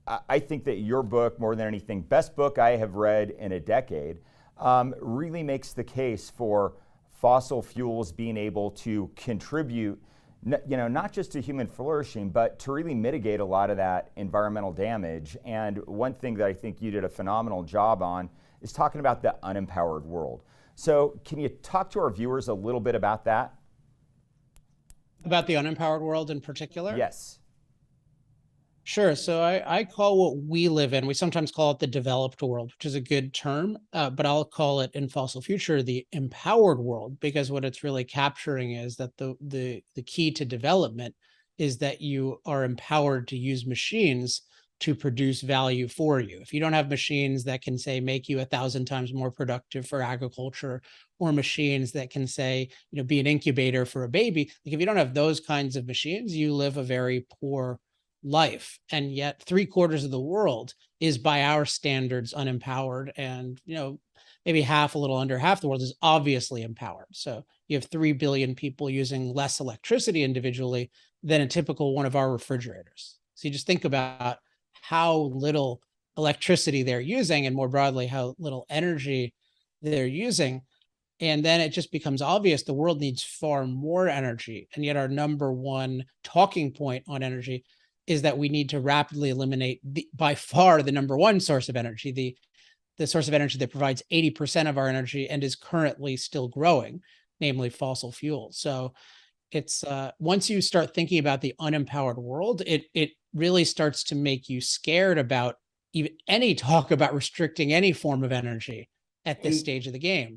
I think that your book, more than anything, best book I have read in a decade, really makes the case for fossil fuels being able to contribute, not just to human flourishing, but to really mitigate a lot of that environmental damage. And one thing that I think you did a phenomenal job on is talking about the unempowered world. So can you talk to our viewers a little bit about that? About the unempowered world in particular? Yes. Sure. So I call what we live in, we sometimes call it the developed world, which is a good term, but I'll call it in Fossil Future the empowered world, because what it's really capturing is that the key to development is that you are empowered to use machines to produce value for you. If you don't have machines that can, say, make you 1,000 times more productive for agriculture, or machines that can, say, be an incubator for a baby, like if you don't have those kinds of machines, you live a very poor life. And yet 3/4 of the world is, by our standards, unempowered. And maybe half, a little under half the world is obviously empowered. So you have 3 billion people using less electricity individually than a typical one of our refrigerators. So you just think about how little electricity they're using, and more broadly, how little energy they're using. And then it just becomes obvious the world needs far more energy. And yet our number one talking point on energy is that we need to rapidly eliminate by far the number one source of energy, the source of energy that provides 80% of our energy and is currently still growing, namely fossil fuels. So it's once you start thinking about the unempowered world, it really starts to make you scared about even any talk about restricting any form of energy at this Hey, stage of the game.